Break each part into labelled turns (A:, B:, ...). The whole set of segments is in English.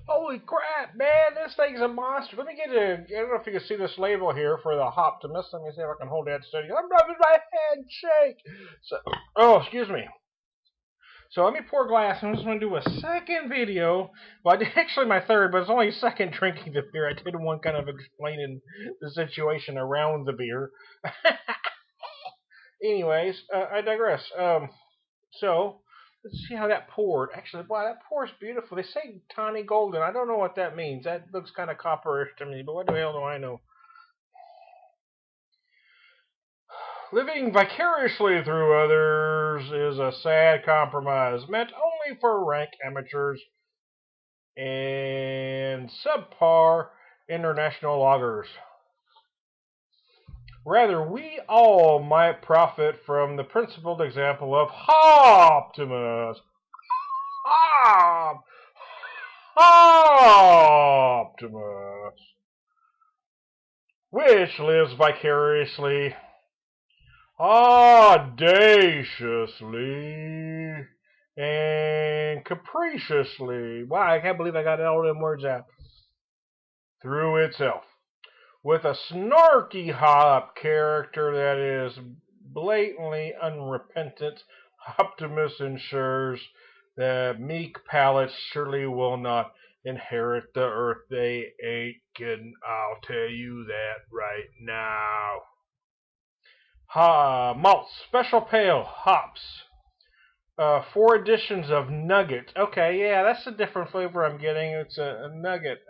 A: Holy crap, man! This thing's a monster. Let me get a. I don't know if you can see this label here for the HOPTIMUS. Let me see if I can hold that steady. I'm rubbing my head, shake. So, oh, excuse me. So let me pour glass. I'm just going to do a second video. Well, I did, actually my third, but it's only second drinking the beer. I did one kind of explaining the situation around the beer. Anyways, I digress. So let's see how that poured. Actually, wow, that pours beautiful. They say tawny golden. I don't know what that means. That looks kind of copperish to me, but what the hell do I know? Living vicariously through others is a sad compromise, meant only for rank amateurs and subpar international loggers. Rather, we all might profit from the principled example of Optimus. Optimus, which lives vicariously, audaciously, and capriciously. Wow, I can't believe I got all them words out. Through itself. With a snarky hop character that is blatantly unrepentant, Optimus ensures that meek palates surely will not inherit the earth they ain't getting. I'll tell you that right now. Malt, special pale, hops. 4 editions of nugget. Okay, yeah, that's a different flavor I'm getting. It's a nugget.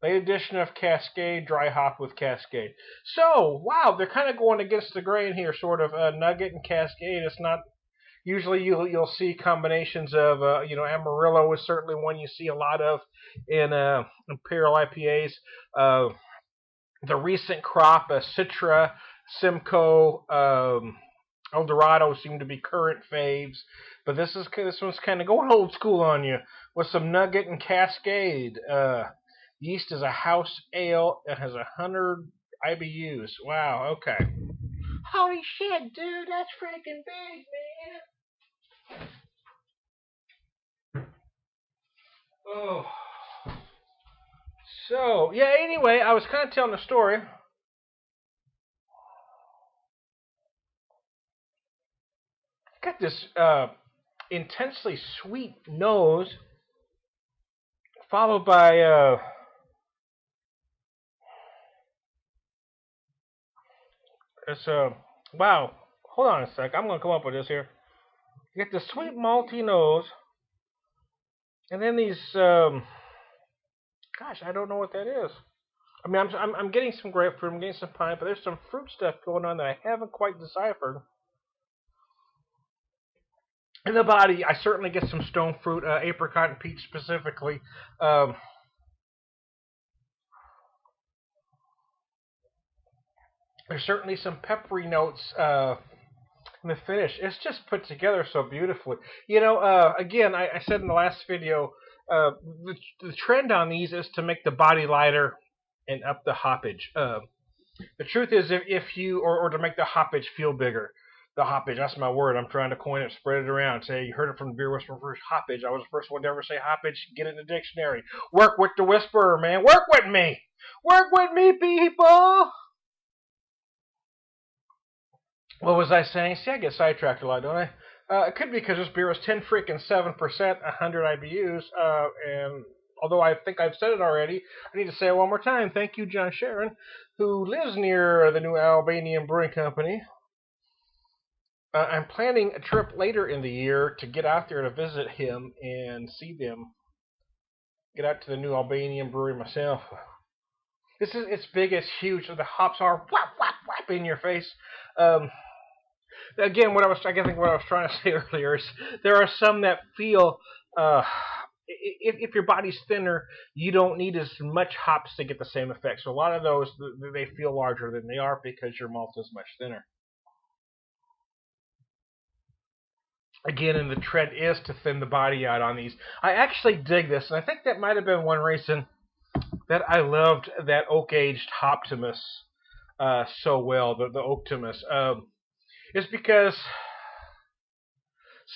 A: Late edition of Cascade, dry hop with Cascade. So, wow, they're kind of going against the grain here, sort of. Nugget and Cascade. It's not usually you'll see combinations of Amarillo is certainly one you see a lot of in Imperial IPAs. The recent crop, Citra, Simcoe, El Dorado seem to be current faves, but this one's kind of going old school on you with some Nugget and Cascade. Yeast is a house ale. It has 100 IBUs. Wow, okay. Holy shit, dude, that's freaking big, man. Oh. So, yeah, anyway, I was kind of telling the story. Got this intensely sweet nose, followed by it's wow. Hold on a sec. I'm gonna come up with this here. You get the sweet malty nose, and then these gosh, I don't know what that is. I mean, I'm getting some grapefruit, I'm getting some pine, but there's some fruit stuff going on that I haven't quite deciphered. In the body, I certainly get some stone fruit, apricot and peach specifically. There's certainly some peppery notes in the finish. It's just put together so beautifully. Again, I said in the last video, the trend on these is to make the body lighter and up the hoppage. The truth is, if you or to make the hoppage feel bigger. The hoppage, that's my word. I'm trying to coin it, spread it around. Say, you heard it from the Beer Whisperer first. Hoppage. I was the first one to ever say hoppage. Get it in the dictionary. Work with the Whisperer, man. Work with me. Work with me, people. What was I saying? See, I get sidetracked a lot, don't I? It could be because this beer is 10.7%, 100 IBUs, and although I think I've said it already, I need to say it one more time. Thank you, Jon Sherron, who lives near the new Albanian Brewing Company. I'm planning a trip later in the year to get out there to visit him and see them. Get out to the new Albanian brewery myself. It's big, it's huge. So the hops are whap whap whap in your face. Again, what I was trying to say earlier is there are some that feel if your body's thinner, you don't need as much hops to get the same effect. So a lot of those they feel larger than they are because your malt is much thinner. Again, and the trend is to thin the body out on these. I actually dig this, and I think that might have been one reason that I loved that oak-aged Optimus so well, the Optimus. Is because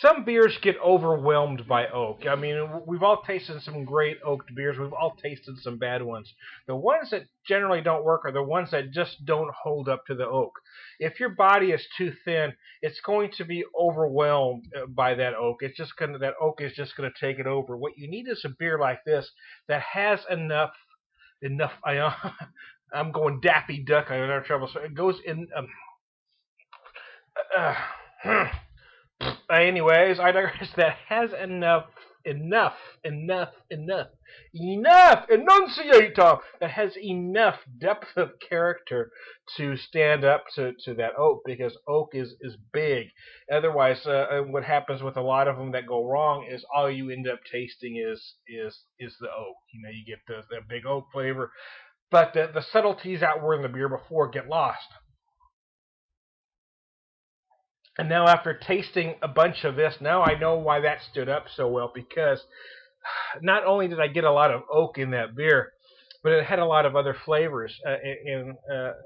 A: some beers get overwhelmed by oak. I mean, we've all tasted some great oaked beers. We've all tasted some bad ones. The ones that generally don't work are the ones that just don't hold up to the oak. If your body is too thin, it's going to be overwhelmed by that oak. That oak is just gonna take it over. What you need is a beer like this that has enough. I'm going Daffy Duck. I have trouble. So it goes in. Anyways, I digress. That has enough, enunciator. That has enough depth of character to stand up to that oak, because oak is big. Otherwise, what happens with a lot of them that go wrong is all you end up tasting is the oak. You know, you get that big oak flavor, but the subtleties that were in the beer before get lost. And now, after tasting a bunch of this, now I know why that stood up so well, because not only did I get a lot of oak in that beer, but it had a lot of other flavors.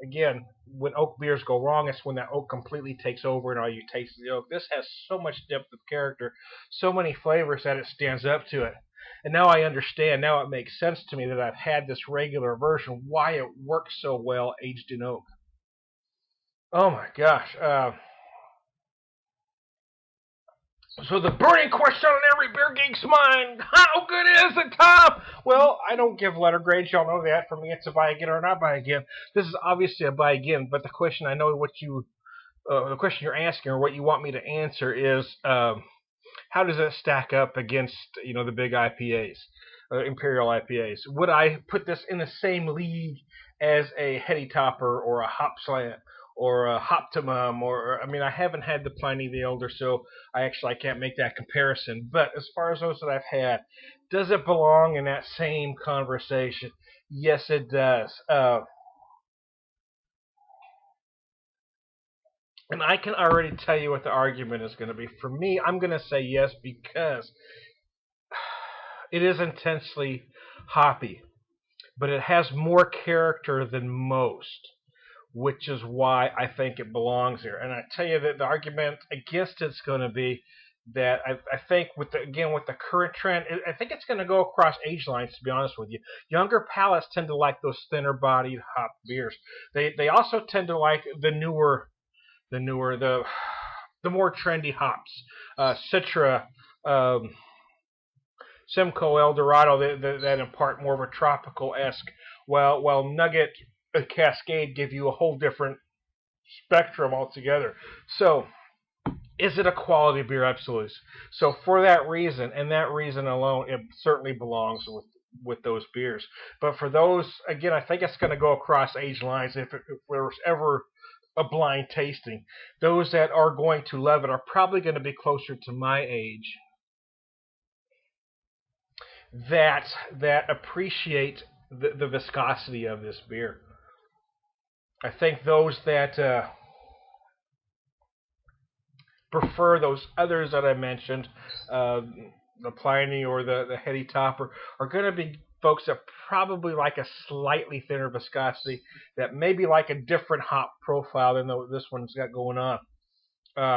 A: Again, when oak beers go wrong, it's when that oak completely takes over and all you taste is the oak. This has so much depth of character, so many flavors that it stands up to it. And now I understand, now it makes sense to me that I've had this regular version, why it works so well aged in oak. Oh my gosh. So the burning question on every beer geek's mind: how good is it, Tom? Well, I don't give letter grades. Y'all know that. For me, it's a buy again or not buy again. This is obviously a buy again, but the question the question you're asking, or what you want me to answer, is how does it stack up against the big IPAs, Imperial IPAs? Would I put this in the same league as a Heady Topper or a Hop Slant or a Hoptimum, or I mean, I haven't had the Pliny the Elder, so I can't make that comparison. But as far as those that I've had, does it belong in that same conversation? Yes, it does. And I can already tell you what the argument is going to be. For me, I'm going to say yes, because it is intensely hoppy, but it has more character than most, which is why I think it belongs here. And I tell you that the argument against it's going to be that I think with the current trend, I think it's going to go across age lines, to be honest with you. Younger palates tend to like those thinner bodied hop beers. They also tend to like the more trendy hops. Citra, Simcoe, Eldorado, that impart more of a tropical-esque, while Nugget, Cascade give you a whole different spectrum altogether. So, is it a quality beer? Absolutely. So for that reason, and that reason alone, it certainly belongs with those beers. But for those, again, I think it's going to go across age lines. If there's ever a blind tasting, those that are going to love it are probably going to be closer to my age, that appreciate the viscosity of this beer. I think those that prefer those others that I mentioned, the Pliny or the Heady Topper, are going to be folks that probably like a slightly thinner viscosity, that maybe like a different hop profile than this one's got going on.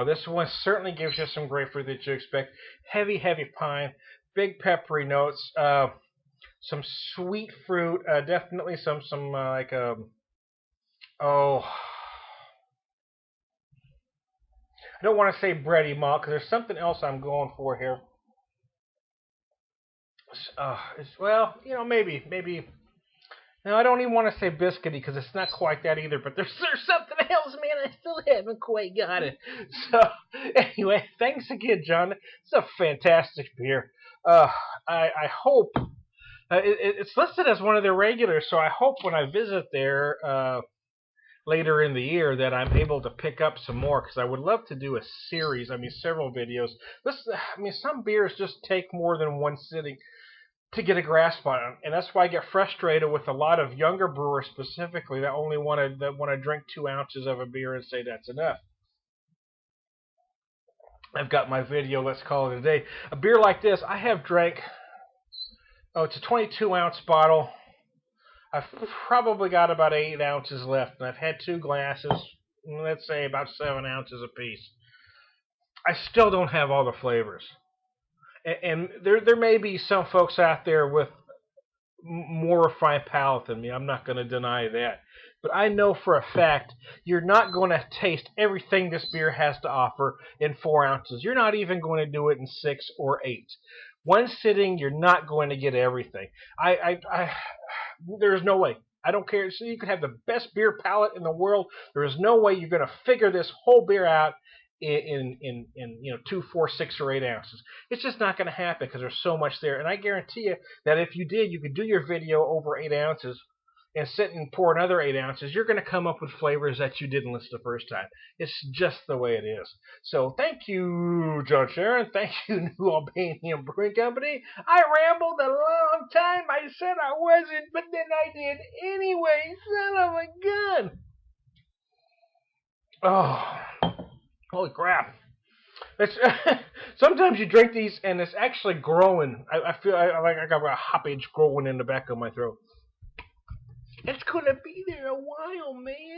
A: This one certainly gives you some grapefruit that you expect. Heavy pine, big peppery notes, some sweet fruit, definitely some oh, I don't want to say bready malt, because there's something else I'm going for here. Well, maybe. No, I don't even want to say biscuity, because it's not quite that either. But there's something else, man. I still haven't quite got it. So anyway, thanks again, John. It's a fantastic beer. I hope it's listed as one of their regulars, so I hope when I visit there later in the year that I'm able to pick up some more, because I would love to do a series. I mean, several videos. Some beers just take more than one sitting to get a grasp on them, and that's why I get frustrated with a lot of younger brewers specifically that only want to drink 2 ounces of a beer and say that's enough. I've got my video. Let's call it a day. A beer like this, I have drank. Oh, it's a 22-ounce bottle. I've probably got about 8 ounces left, and I've had 2 glasses, let's say about 7 ounces apiece. I still don't have all the flavors. And there may be some folks out there with more refined palate than me. I'm not going to deny that. But I know for a fact you're not going to taste everything this beer has to offer in 4 ounces. You're not even going to do it in 6 or 8. One sitting, you're not going to get everything. There's no way. I don't care. So you could have the best beer palate in the world. There is no way you're going to figure this whole beer out in 2, 4, 6, or 8 ounces. It's just not going to happen because there's so much there. And I guarantee you that if you did, you could do your video over 8 ounces and sit and pour another 8 ounces. You're going to come up with flavors that you didn't list the first time. It's just the way it is. So thank you, Jon Sherron. Thank you, New Albanian Brewing Company. I rambled a long time. I said I wasn't, but then I did anyway. Son of a gun. Oh. Holy crap. It's sometimes you drink these and it's actually growing. I feel like I got a hoppage growing in the back of my throat. It's going to be there a while, man.